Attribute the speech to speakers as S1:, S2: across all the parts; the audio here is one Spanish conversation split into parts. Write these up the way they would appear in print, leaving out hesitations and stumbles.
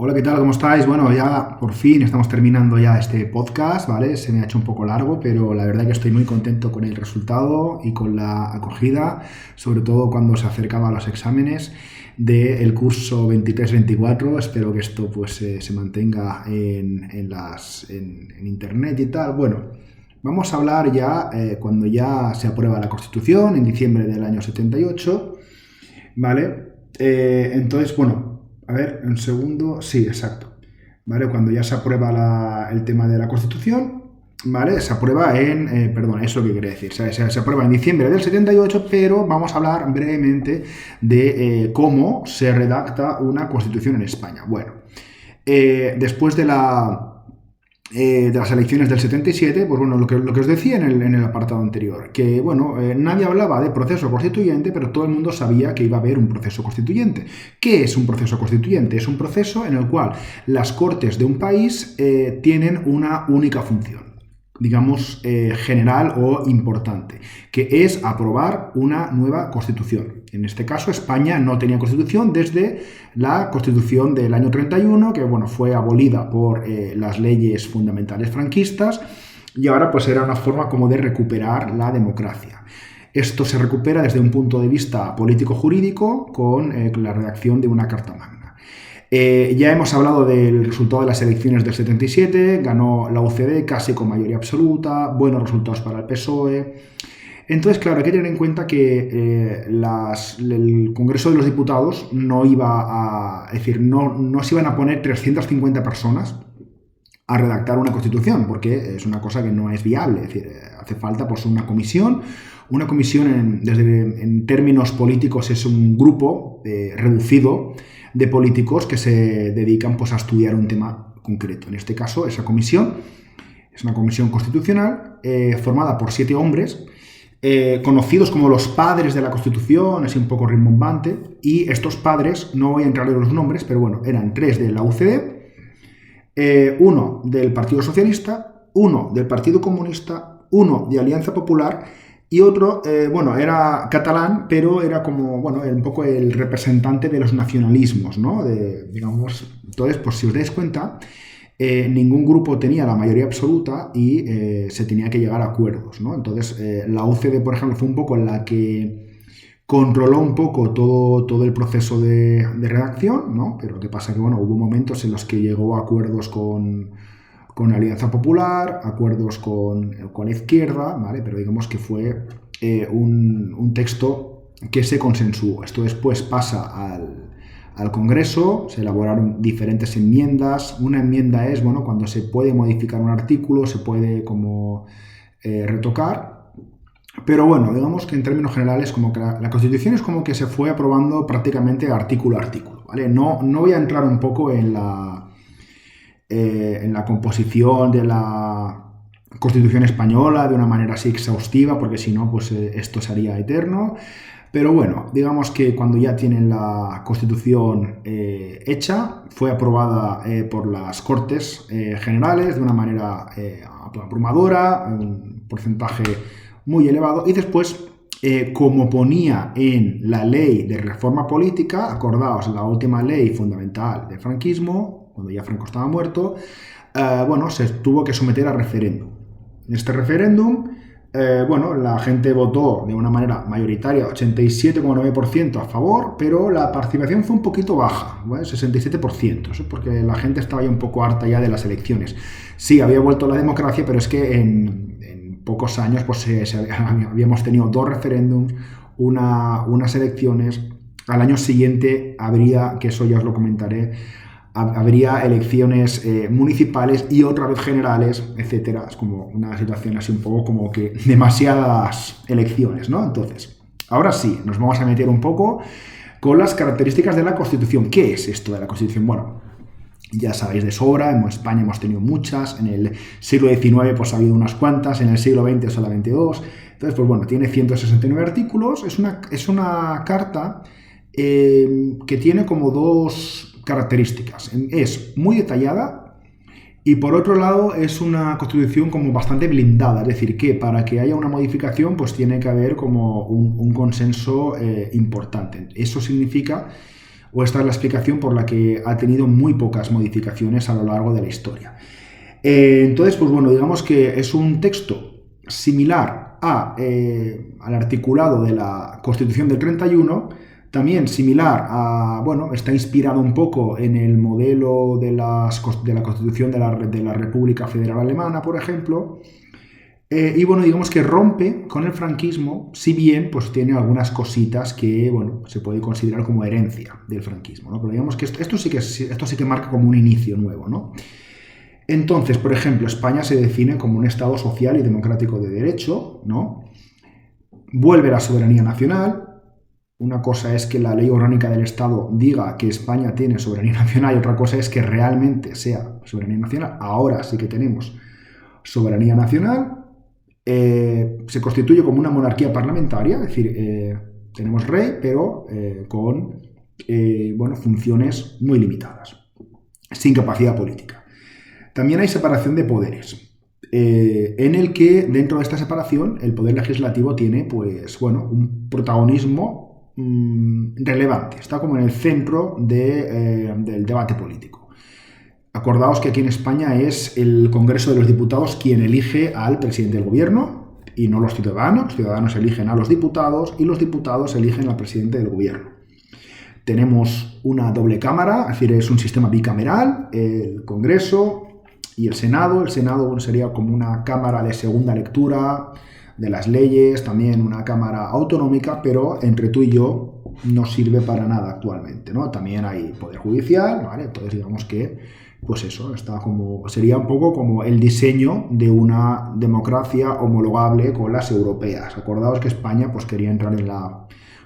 S1: Hola, ¿qué tal? ¿Cómo estáis? Bueno, ya por fin estamos terminando ya este podcast, ¿vale? Se me ha hecho un poco largo, pero la verdad que estoy muy contento con el resultado y con la acogida, sobre todo cuando se acercaban los exámenes del curso 23-24. Espero que esto pues se mantenga en internet y tal. Bueno, vamos a hablar ya cuando ya se aprueba la Constitución en diciembre del año 78, ¿vale? Entonces, bueno, a ver, un segundo. Sí, exacto. ¿Vale? Cuando ya se aprueba el tema de la Constitución, ¿vale? Se aprueba perdón, eso que quería decir. Se aprueba en diciembre del 78, pero vamos a hablar brevemente de cómo se redacta una Constitución en España. Bueno, después de las elecciones del 77, pues bueno, lo que os decía en el apartado anterior, que bueno, nadie hablaba de proceso constituyente, pero todo el mundo sabía que iba a haber un proceso constituyente. ¿Qué es un proceso constituyente? Es un proceso en el cual las Cortes de un país tienen una única función, digamos, general o importante, que es aprobar una nueva constitución. En este caso, España no tenía constitución desde la Constitución del año 31, que bueno, fue abolida por las leyes fundamentales franquistas, y ahora pues era una forma como de recuperar la democracia. Esto se recupera desde un punto de vista político-jurídico con la redacción de una Carta Magna. Ya hemos hablado del resultado de las elecciones del 77, ganó la UCD casi con mayoría absoluta, buenos resultados para el PSOE. Entonces, claro, hay que tener en cuenta que el Congreso de los Diputados no iba a, es decir, no se iban a poner 350 personas a redactar una constitución, porque es una cosa que no es viable. Es decir, hace falta pues una comisión. Una comisión en términos políticos es un grupo reducido de políticos que se dedican pues a estudiar un tema concreto. En este caso, esa comisión es una comisión constitucional formada por 7 hombres conocidos como los padres de la Constitución, así un poco rimbombante, y estos padres, no voy a entrar en los nombres, pero bueno, eran 3 de la UCD, 1 del Partido Socialista, 1 del Partido Comunista, 1 de Alianza Popular y otro, bueno, era catalán, pero era como, bueno, un poco el representante de los nacionalismos, ¿no? Digamos, entonces, pues si os dais cuenta, ningún grupo tenía la mayoría absoluta y se tenía que llegar a acuerdos, ¿no? Entonces, la UCD, por ejemplo, fue un poco la que controló un poco todo el proceso de redacción, ¿no? Pero lo que pasa es que, bueno, hubo momentos en los que llegó a acuerdos con Alianza Popular, acuerdos con la izquierda, ¿vale? Pero digamos que fue un texto que se consensuó. Esto después pasa al Congreso, se elaboraron diferentes enmiendas. Una enmienda es, bueno, cuando se puede modificar un artículo, se puede como retocar. Pero bueno, digamos que en términos generales como que la Constitución es como que se fue aprobando prácticamente artículo a artículo, ¿vale? No voy a entrar un poco en la composición de la Constitución española de una manera así exhaustiva, porque si no, pues esto sería eterno. Pero bueno, digamos que cuando ya tienen la Constitución hecha, fue aprobada por las Cortes Generales de una manera abrumadora, un porcentaje muy elevado, y después, como ponía en la ley de reforma política, acordaos, la última ley fundamental del franquismo, cuando ya Franco estaba muerto, bueno, se tuvo que someter a referéndum. En este referéndum, bueno, la gente votó de una manera mayoritaria, 87,9% a favor, pero la participación fue un poquito baja, ¿vale? 67%, ¿sí? Porque la gente estaba ya un poco harta ya de las elecciones. Sí, había vuelto la democracia, pero es que en pocos años pues habíamos tenido 2 referéndums, unas elecciones. Al año siguiente habría, que eso ya os lo comentaré, habría elecciones municipales y otra vez generales, etcétera. Es como una situación así un poco como que demasiadas elecciones, ¿no? Entonces, ahora sí, nos vamos a meter un poco con las características de la Constitución. ¿Qué es esto de la Constitución? Bueno, ya sabéis de sobra, en España hemos tenido muchas, en el siglo XIX pues ha habido unas cuantas, en el siglo XX solamente 2. Entonces, pues bueno, tiene 169 artículos, es una carta que tiene como 2 características. Es muy detallada y por otro lado es una constitución como bastante blindada, es decir, que para que haya una modificación pues tiene que haber como un consenso importante. Eso significa, o esta es la explicación por la que ha tenido muy pocas modificaciones a lo largo de la historia. Entonces, pues bueno, digamos que es un texto similar al articulado de la Constitución del 31, también similar a, bueno, está inspirado un poco en el modelo de la Constitución de la República Federal Alemana, por ejemplo. Y bueno, digamos que rompe con el franquismo, si bien pues tiene algunas cositas que, bueno, se puede considerar como herencia del franquismo, ¿no? Pero digamos que esto sí que marca como un inicio nuevo, ¿no? Entonces, por ejemplo, España se define como un Estado social y democrático de derecho, ¿no? Vuelve la soberanía nacional. Una cosa es que la ley orgánica del Estado diga que España tiene soberanía nacional y otra cosa es que realmente sea soberanía nacional. Ahora sí que tenemos soberanía nacional. Se constituye como una monarquía parlamentaria, es decir, tenemos rey, pero con bueno, funciones muy limitadas, sin capacidad política. También hay separación de poderes, en el que dentro de esta separación el poder legislativo tiene, pues, bueno, un protagonismo relevante, está como en el centro del debate político. Acordaos que aquí en España es el Congreso de los Diputados quien elige al presidente del gobierno y no los ciudadanos. Los ciudadanos eligen a los diputados y los diputados eligen al presidente del gobierno. Tenemos una doble cámara, es decir, es un sistema bicameral, el Congreso y el Senado. El Senado, bueno, sería como una cámara de segunda lectura de las leyes, también una cámara autonómica, pero entre tú y yo no sirve para nada actualmente, ¿no? También hay poder judicial, ¿vale? Entonces digamos que, pues eso, sería un poco como el diseño de una democracia homologable con las europeas. Acordaos que España pues quería entrar en la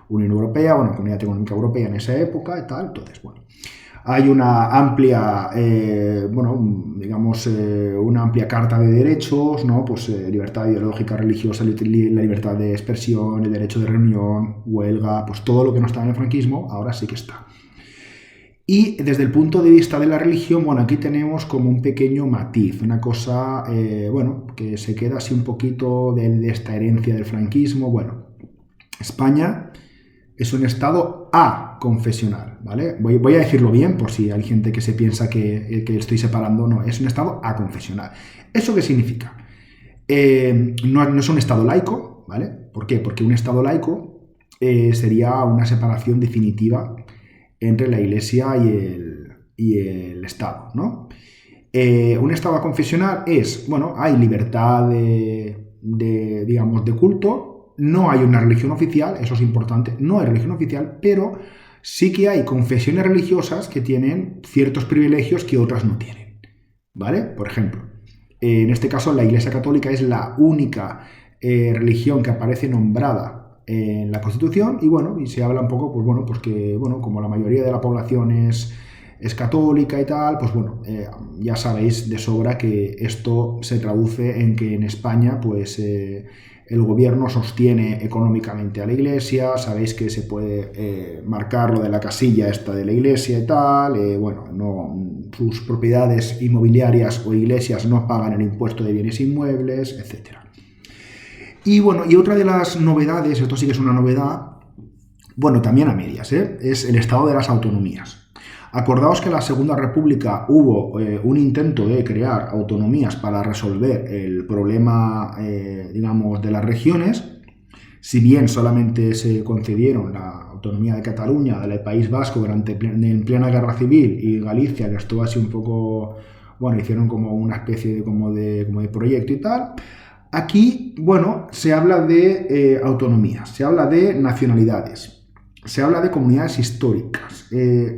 S1: Unión Europea, bueno, Comunidad Económica Europea en esa época y tal, entonces, bueno. Hay una amplia, una amplia carta de derechos, ¿no? Pues libertad ideológica, religiosa, la libertad de expresión, el derecho de reunión, huelga, pues todo lo que no estaba en el franquismo, ahora sí que está. Y desde el punto de vista de la religión, bueno, aquí tenemos como un pequeño matiz, una cosa, que se queda así un poquito de esta herencia del franquismo. Bueno, España es un estado aconfesional, ¿vale? Voy a decirlo bien por si hay gente que se piensa que estoy separando. No, es un estado aconfesional. ¿Eso qué significa? No es un estado laico, ¿vale? ¿Por qué? Porque un estado laico sería una separación definitiva entre la Iglesia y el Estado, ¿no? Un estado aconfesional es, bueno, hay libertad de culto. No hay una religión oficial, eso es importante, no hay religión oficial, pero sí que hay confesiones religiosas que tienen ciertos privilegios que otras no tienen, ¿vale? Por ejemplo, en este caso la Iglesia Católica es la única religión que aparece nombrada en la Constitución y se habla un poco, pues que, como la mayoría de la población es católica y tal, pues ya sabéis de sobra que esto se traduce en que en España, pues el gobierno sostiene económicamente a la Iglesia, sabéis que se puede marcar lo de la casilla esta de la Iglesia y tal, sus propiedades inmobiliarias o iglesias no pagan el impuesto de bienes inmuebles, etc. Y otra de las novedades, esto sí que es una novedad, también a medias, es el estado de las autonomías. Acordaos que en la Segunda República hubo un intento de crear autonomías para resolver el problema, de las regiones. Si bien solamente se concedieron la autonomía de Cataluña, del País Vasco en plena guerra civil, y Galicia, que estuvo así un poco, hicieron como una especie de proyecto y tal. Aquí, se habla de autonomías, se habla de nacionalidades. Se habla de comunidades históricas,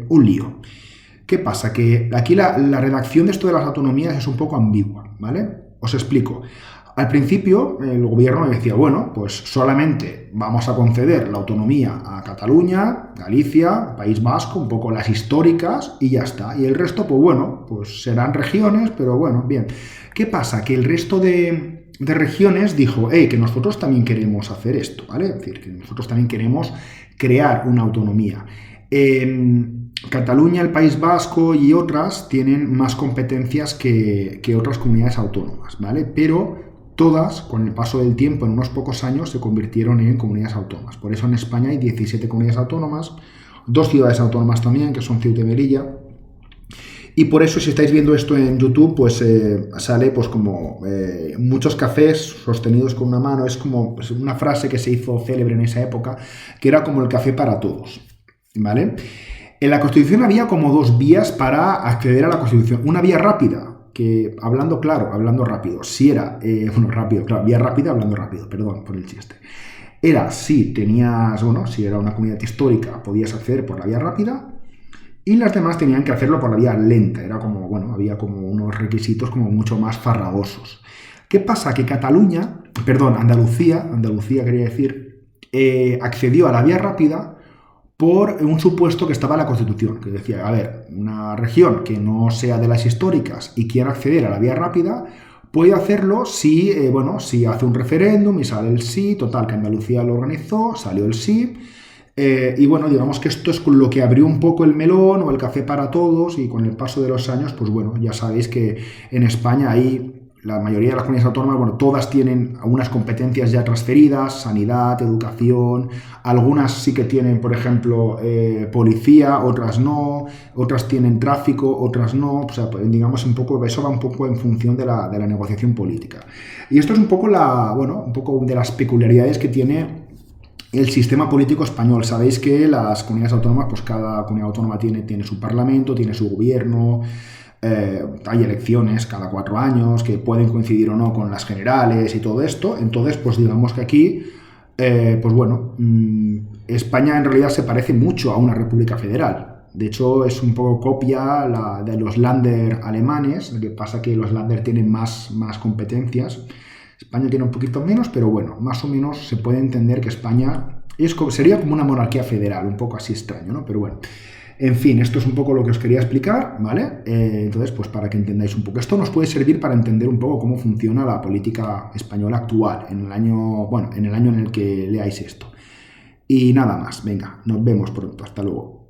S1: un lío. ¿Qué pasa? Que aquí la redacción de esto de las autonomías es un poco ambigua, ¿vale? Os explico. Al principio el gobierno decía, pues solamente vamos a conceder la autonomía a Cataluña, Galicia, País Vasco, un poco las históricas y ya está. Y el resto, pues serán regiones, pero bien. ¿Qué pasa? Que el resto de regiones dijo, que nosotros también queremos hacer esto, ¿vale? Es decir, que nosotros también queremos crear una autonomía. Cataluña, el País Vasco y otras tienen más competencias que otras comunidades autónomas, ¿vale? Pero todas, con el paso del tiempo, en unos pocos años, se convirtieron en comunidades autónomas. Por eso en España hay 17 comunidades autónomas, 2 ciudades autónomas también, que son Ceuta y Melilla. Y por eso, si estáis viendo esto en YouTube, pues sale pues como muchos cafés sostenidos con una mano. Es como pues, una frase que se hizo célebre en esa época, que era como el café para todos, ¿vale? En la Constitución había como 2 vías para acceder a la Constitución. Una vía rápida, que hablando rápido, si era, rápido, claro, vía rápida hablando rápido, perdón por el chiste. Era si tenías, si era una comunidad histórica, podías acceder por la vía rápida, y las demás tenían que hacerlo por la vía lenta. Era como, había como unos requisitos como mucho más farragosos. ¿Qué pasa? Que Andalucía quería decir, accedió a la vía rápida por un supuesto que estaba en la Constitución, que decía, a ver, una región que no sea de las históricas y quiera acceder a la vía rápida, puede hacerlo si, si hace un referéndum y sale el sí, total, que Andalucía lo organizó, salió el sí. Digamos que esto es lo que abrió un poco el melón o el café para todos, y con el paso de los años, pues ya sabéis que en España hay la mayoría de las comunidades autónomas, todas tienen algunas competencias ya transferidas, sanidad, educación, algunas sí que tienen, por ejemplo, policía, otras no, otras tienen tráfico, otras no, o sea, digamos un poco, eso va un poco en función de la negociación política. Y esto es un poco un poco de las peculiaridades que tiene el sistema político español. Sabéis que las comunidades autónomas, pues cada comunidad autónoma tiene su parlamento, tiene su gobierno, hay elecciones cada 4 años que pueden coincidir o no con las generales y todo esto. Entonces, pues digamos que aquí, España en realidad se parece mucho a una república federal. De hecho, es un poco copia de los Länder alemanes. Lo que pasa que los Länder tienen más competencias. España tiene un poquito menos, pero más o menos se puede entender que España sería como una monarquía federal, un poco así extraño, ¿no? Pero bueno, en fin, esto es un poco lo que os quería explicar, ¿vale? Entonces, pues para que entendáis un poco. Esto nos puede servir para entender un poco cómo funciona la política española actual, en el año en el que leáis esto. Y nada más, venga, nos vemos pronto, hasta luego.